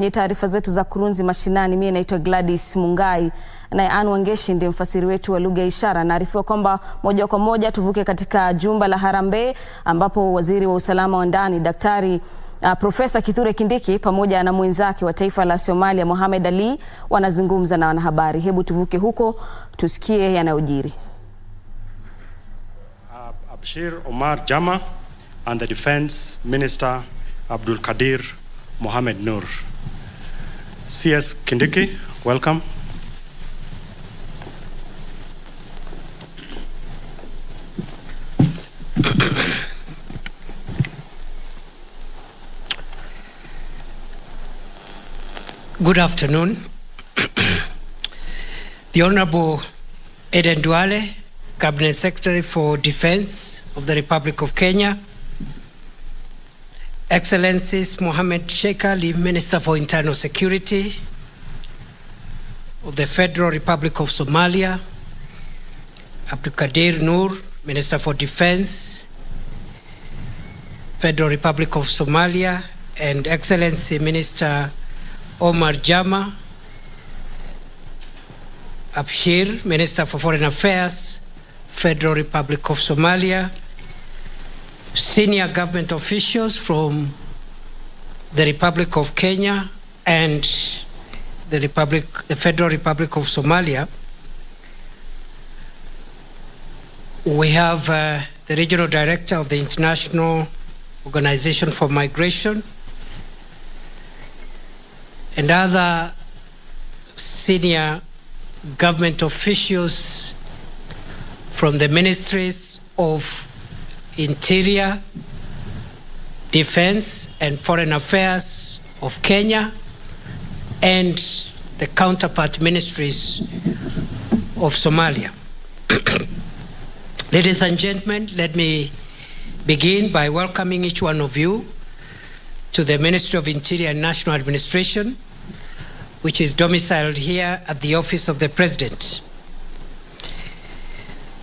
Kwenye taarifa zetu za Kurunzi Mashinani, mimi naitwa Gladys Mungai, naye Wangeshi ndiye mfasiri wetu wa lugha ya ishara. Naarifiwa kwamba moja kwa moja tuvuke katika jumba la Harambee ambapo waziri wa usalama wa ndani Daktari Profesa Kithure Kindiki pamoja na mwenzake wa taifa la Somalia Mohamed Ali wanazungumza na wanahabari. Hebu tuvuke huko tusikie yanayojiri. Abshir Omar Jama and the Defense Minister Abdul Kadir Mohamed Nur. CS Kindiki, welcome. Good afternoon. The Honorable Eden Duale, Cabinet Secretary for Defense of the Republic of Kenya, Excellencies Mohamed Sheikh Ali, Minister for Internal Security of the Federal Republic of Somalia, Abdul Kadir Nur, Minister for Defense, Federal Republic of Somalia, and Excellency Minister Omar Jama, Abshir, Minister for Foreign Affairs, Federal Republic of Somalia, senior government officials from the Republic of Kenya and the Federal Republic of Somalia. We have the Regional Director of the International Organization for Migration and other senior government officials from the ministries of Interior, Defense and Foreign Affairs of Kenya and the counterpart ministries of Somalia. Ladies and gentlemen, let me begin by welcoming each one of you to the Ministry of Interior and National Administration, which is domiciled here at the Office of the President.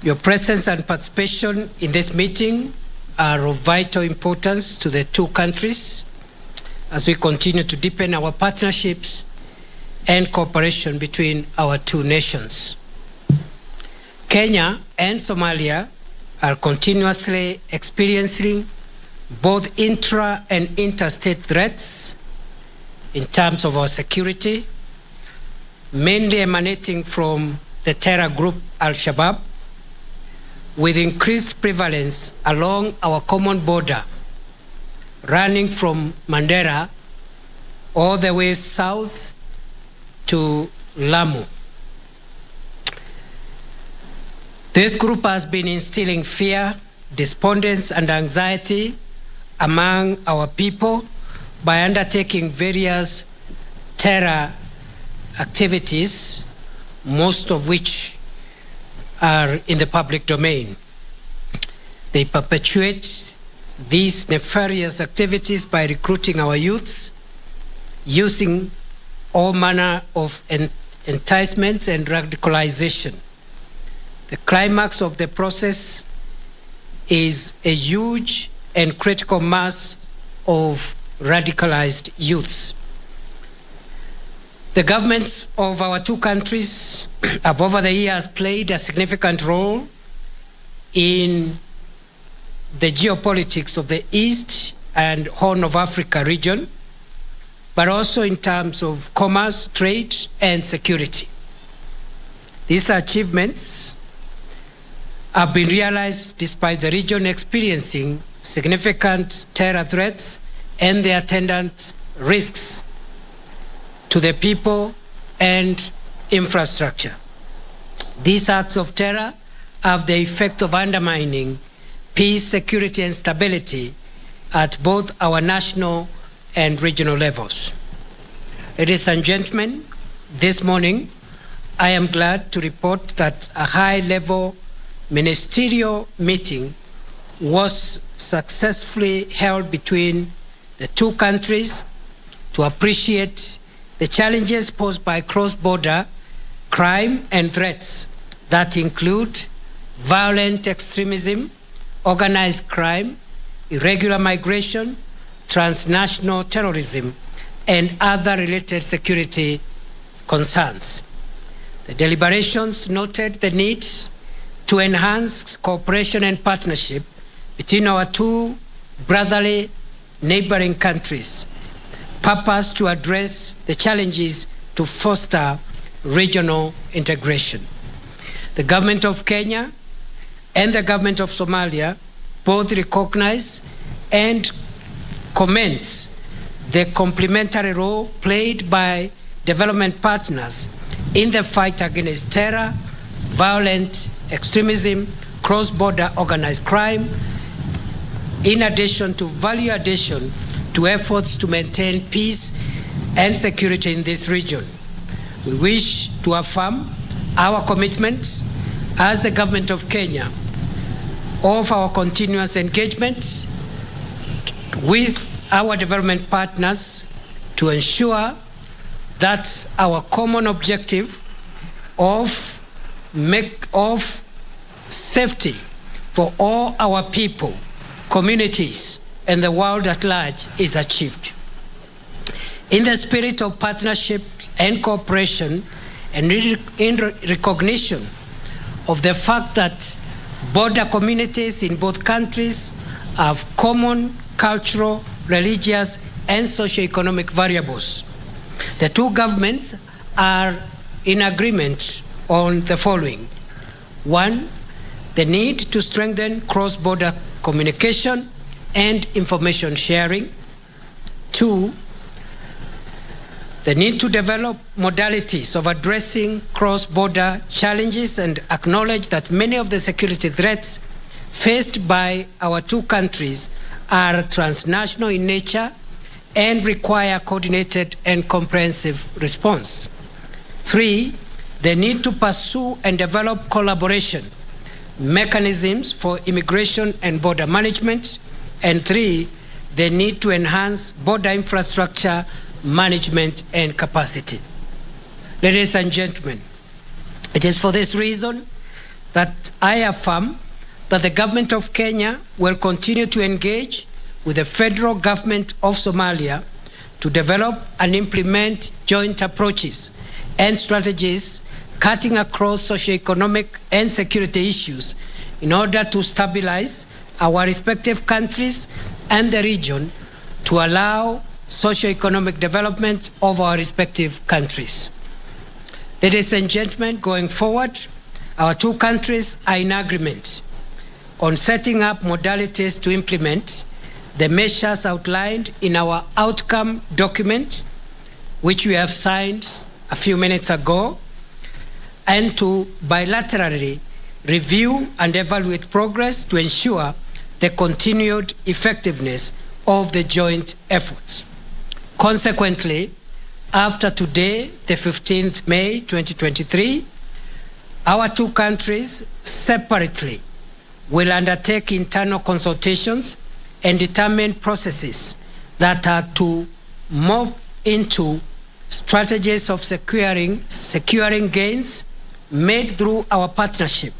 Your presence and participation in this meeting are of vital importance to the two countries as we continue to deepen our partnerships and cooperation between our two nations. Kenya and Somalia are continuously experiencing both intra- and interstate threats in terms of our security, mainly emanating from the terror group Al-Shabaab, with increased prevalence along our common border, running from Mandera all the way south to Lamu. This group has been instilling fear, despondence, and anxiety among our people by undertaking various terror activities, most of which are in the public domain. They perpetuate these nefarious activities by recruiting our youths, using all manner of enticements and radicalization. The climax of the process is a huge and critical mass of radicalized youths. The governments of our two countries have over the years played a significant role in the geopolitics of the East and Horn of Africa region, but also in terms of commerce, trade, and security. These achievements have been realized despite the region experiencing significant terror threats and the attendant risks to the people and infrastructure. These acts of terror have the effect of undermining peace, security, and stability at both our national and regional levels. Ladies and gentlemen, this morning I am glad to report that a high-level ministerial meeting was successfully held between the two countries to appreciate the challenges posed by cross-border crime and threats that include violent extremism, organized crime, irregular migration, transnational terrorism, and other related security concerns. The deliberations noted the need to enhance cooperation and partnership between our two brotherly neighboring countries, purpose to address the challenges to foster regional integration. The government of Kenya and the government of Somalia both recognize and commends the complementary role played by development partners in the fight against terror, violent extremism, cross-border organized crime, in addition to value addition to efforts to maintain peace and security in this region. We wish to affirm our commitment as the government of Kenya of our continuous engagement with our development partners to ensure that our common objective of safety for all our people, communities, and the world at large is achieved. In the spirit of partnership and cooperation, and in recognition of the fact that border communities in both countries have common cultural, religious, and socio-economic variables, the two governments are in agreement on the following. One, the need to strengthen cross-border communication and information sharing. Two, the need to develop modalities of addressing cross-border challenges and acknowledge that many of the security threats faced by our two countries are transnational in nature and require coordinated and comprehensive response. Three, the need to pursue and develop collaboration mechanisms for immigration and border management. And three, the need to enhance border infrastructure management and capacity. Ladies and gentlemen, it is for this reason that I affirm that the government of Kenya will continue to engage with the federal government of Somalia to develop and implement joint approaches and strategies cutting across socioeconomic and security issues in order to stabilize our respective countries and the region to allow socioeconomic development of our respective countries. Ladies and gentlemen, going forward, our two countries are in agreement on setting up modalities to implement the measures outlined in our outcome document, which we have signed a few minutes ago, and to bilaterally review and evaluate progress to ensure the continued effectiveness of the joint efforts. Consequently, after today, the 15th May 2023, our two countries separately will undertake internal consultations and determine processes that are to move into strategies of securing gains made through our partnership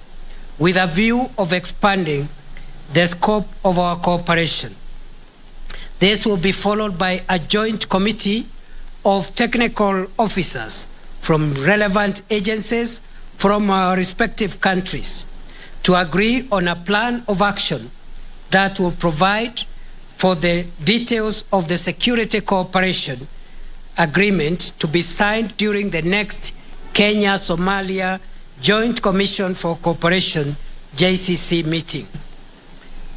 with a view of expanding the scope of our cooperation. This will be followed by a joint committee of technical officers from relevant agencies from our respective countries to agree on a plan of action that will provide for the details of the security cooperation agreement to be signed during the next Kenya-Somalia Joint Commission for Cooperation, JCC meeting.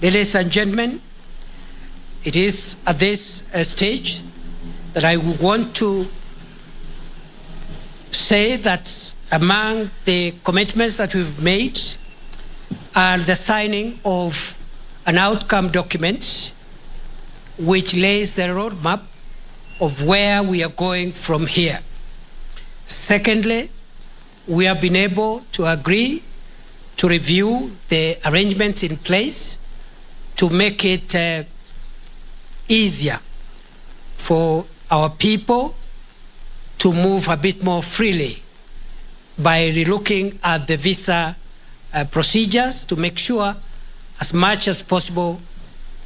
Ladies and gentlemen, it is at this stage that I want to say that among the commitments that we've made are the signing of an outcome document which lays the roadmap of where we are going from here. Secondly, we have been able to agree to review the arrangements in place to make it easier for our people to move a bit more freely by relooking at the visa procedures to make sure as much as possible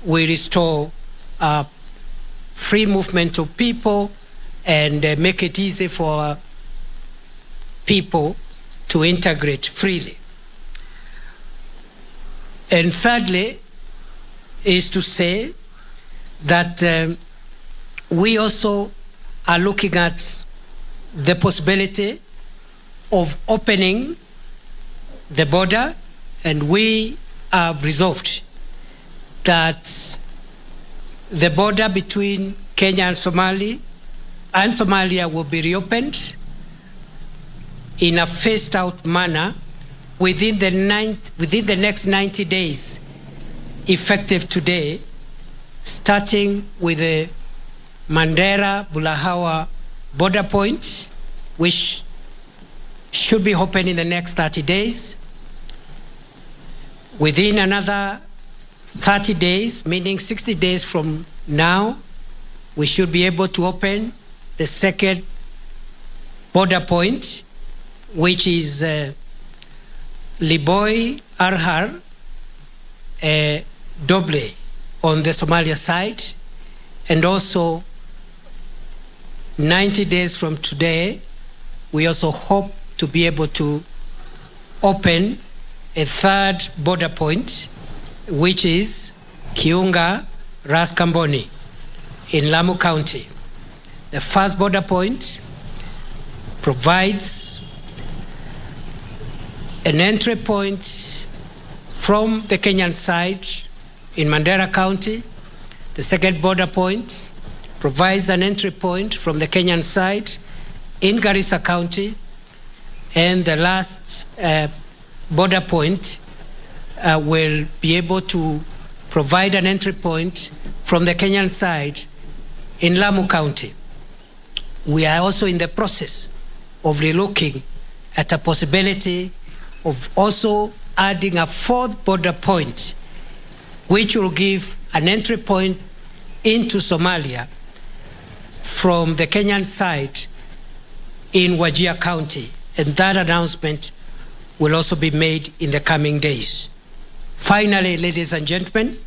we restore free movement of people and make it easy for people to integrate freely. And thirdly, is to say that we also are looking at the possibility of opening the border, and we have resolved that the border between Kenya and Somalia will be reopened in a phased out manner within the next 90 days, effective today, starting with the Mandera-Bulahawa border point, which should be open in the next 30 days. Within another 30 days, meaning 60 days from now, we should be able to open the second border point, which is Liboy Arhar Doble on the Somalia side, and also 90 days from today, we also hope to be able to open a third border point, which is Kiunga Raskamboni in Lamu County. The first border point provides an entry point from the Kenyan side in Mandera County. The second border point provides an entry point from the Kenyan side in Garissa County. And the last border point will be able to provide an entry point from the Kenyan side in Lamu County. We are also in the process of relooking at a possibility of also adding a fourth border point, which will give an entry point into Somalia from the Kenyan side in Wajir County. And that announcement will also be made in the coming days. Finally, ladies and gentlemen,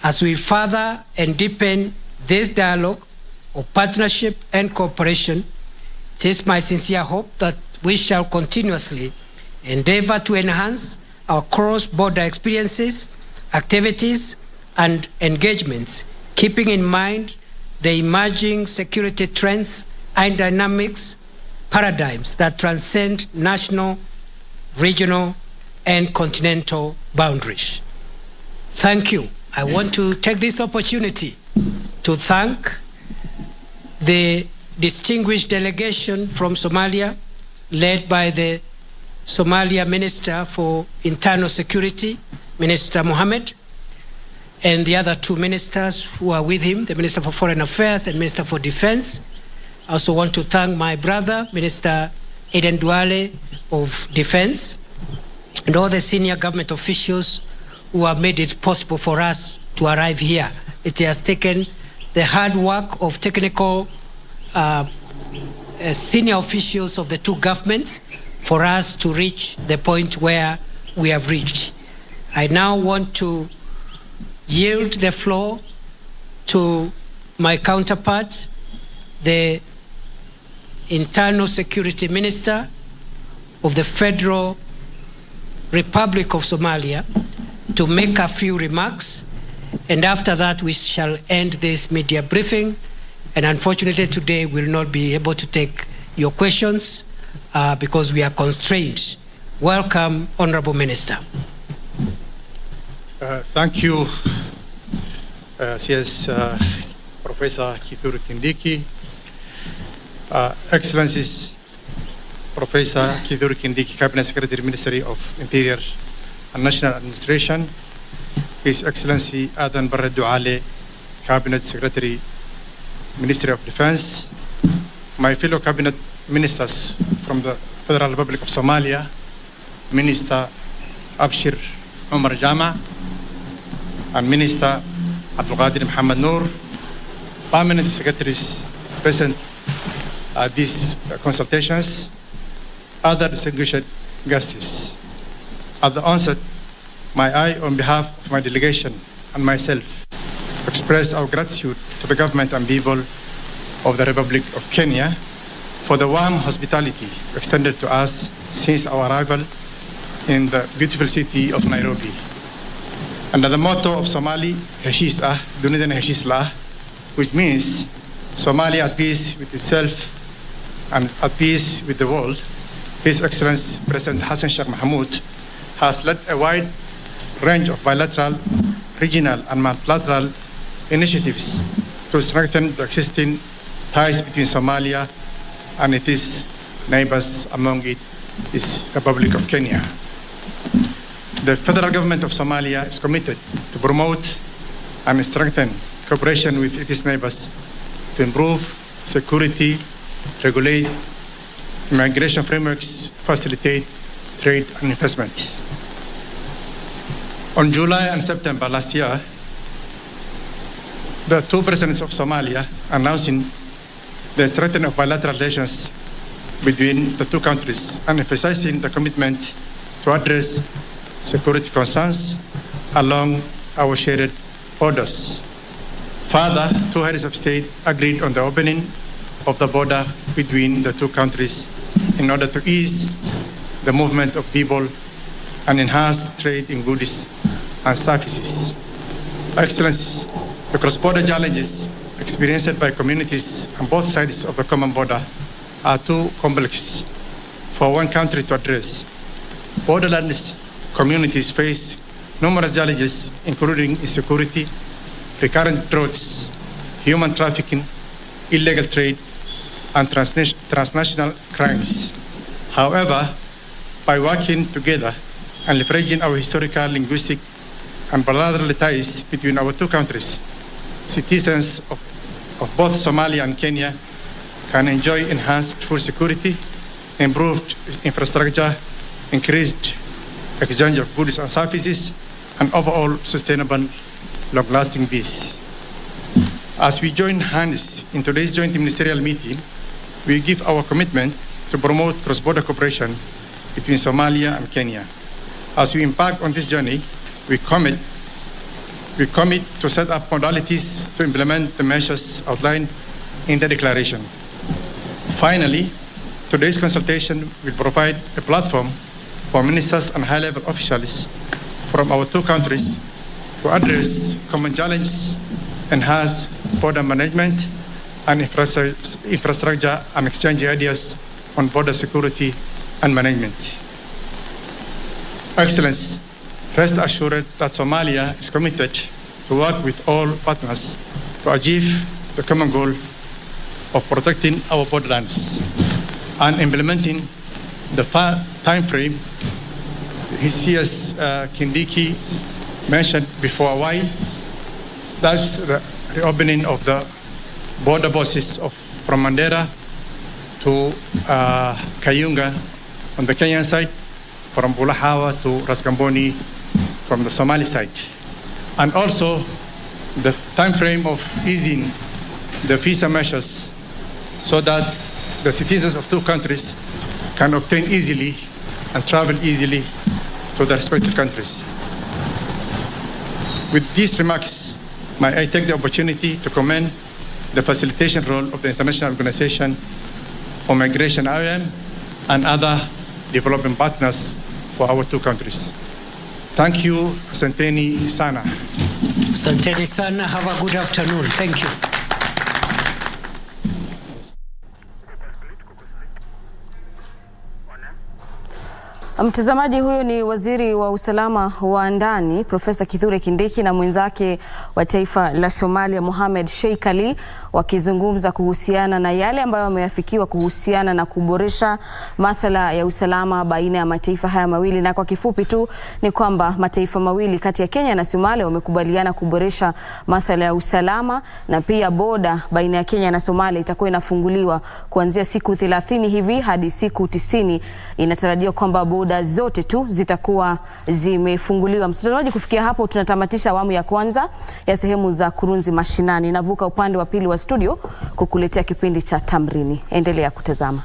as we further and deepen this dialogue of partnership and cooperation, it is my sincere hope that we shall continuously endeavor to enhance our cross-border experiences, activities, and engagements, keeping in mind the emerging security trends and dynamics paradigms that transcend national, regional, and continental boundaries. Thank you. I want to take this opportunity to thank the distinguished delegation from Somalia, led by the Somalia Minister for Internal Security, Minister Mohammed, and the other two ministers who are with him, the Minister for Foreign Affairs and Minister for Defense. I also want to thank my brother, Minister Eden Duale of Defense, and all the senior government officials who have made it possible for us to arrive here. It has taken the hard work of technical senior officials of the two governments for us to reach the point where we have reached. I now want to yield the floor to my counterpart, the Internal Security Minister of the Federal Republic of Somalia, to make a few remarks, and after that we shall end this media briefing. And unfortunately today we will not be able to take your questions because we are constrained. Welcome, Honorable Minister. Thank you, CS Professor Kithure Kindiki. Excellencies, Professor Kithure Kindiki, Cabinet Secretary, Ministry of Interior and National Administration, His Excellency Adan Barre Duale, Cabinet Secretary, Ministry of Defense, my fellow Cabinet Ministers from the Federal Republic of Somalia, Minister Abshir Omar Jama, and Minister Abdul Qadir Muhammad Noor, Permanent Secretaries present at these consultations, other distinguished guests. At the onset, may I, on behalf of my delegation and myself, express our gratitude to the government and people of the Republic of Kenya for the warm hospitality extended to us since our arrival in the beautiful city of Nairobi. Under the motto of Somali, Heshiis ah, Dunida na Heshiis la, which means Somalia at peace with itself and at peace with the world, His Excellency President Hassan Sheikh Mohamud has led a wide range of bilateral, regional and multilateral initiatives to strengthen the existing ties between Somalia and its neighbors, among it is Republic of Kenya. The federal government of Somalia is committed to promote and strengthen cooperation with its neighbors to improve security, regulate immigration frameworks, facilitate trade and investment. On July and September last year, the two presidents of Somalia announcing the strengthening of bilateral relations between the two countries and emphasizing the commitment to address security concerns along our shared borders. Further, two heads of state agreed on the opening of the border between the two countries in order to ease the movement of people and enhance trade in goods and services. Excellency, the cross-border challenges experienced by communities on both sides of the common border are too complex for one country to address. Borderland communities face numerous challenges, including insecurity, recurrent droughts, human trafficking, illegal trade, and transnational crimes. However, by working together and leveraging our historical, linguistic, and bilateral ties between our two countries, citizens of both Somalia and Kenya can enjoy enhanced food security, improved infrastructure, increased exchange of goods and services, and overall sustainable, long-lasting peace. As we join hands in today's joint ministerial meeting, we give our commitment to promote cross-border cooperation between Somalia and Kenya. As we embark on this journey, we commit to set up modalities to implement the measures outlined in the declaration. Finally, today's consultation will provide a platform for ministers and high-level officials from our two countries to address common challenges, enhance border management and infrastructure, and exchange ideas on border security and management. Excellency, rest assured that Somalia is committed to work with all partners to achieve the common goal of protecting our borderlands and implementing the time frame His CS Kindiki mentioned before a while. That's the reopening of the border bosses from Mandera to Kayunga on the Kenyan side, from Bulahawa to Raskamboni from the Somali side. And also the time frame of easing the visa measures so that the citizens of two countries can obtain easily and travel easily to the respective countries. With these remarks, may I take the opportunity to commend the facilitation role of the International Organization for Migration, IOM, and other development partners for our two countries. Thank you, Asanteni sana. Asanteni sana, have a good afternoon. Thank you. Mtazamaji, huyo ni waziri wa usalama wa ndani Profesa Kithure Kindiki na mwenzake wa taifa la Somalia Mohamed Sheikh Ali wakizungumza kuhusiana na yale ambayo wameyafikiwa kuhusiana na kuboresha masuala ya usalama baina ya mataifa haya mawili. Na kwa kifupi tu ni kwamba mataifa mawili kati ya Kenya na Somalia wamekubaliana kuboresha masuala ya usalama, na pia boda baina ya Kenya na Somalia itakuwa inafunguliwa kuanzia siku 30 hivi hadi siku 90. Inatarajiwa kwamba boda zote tu zitakuwa zimefunguliwa. Mtazamaji, kufikia hapo tunatamatisha awamu ya kwanza ya sehemu za Kurunzi Mashinani. Navuka upande wa pili wa studio kukuletea kipindi cha Tamrini. Endelea kutazama.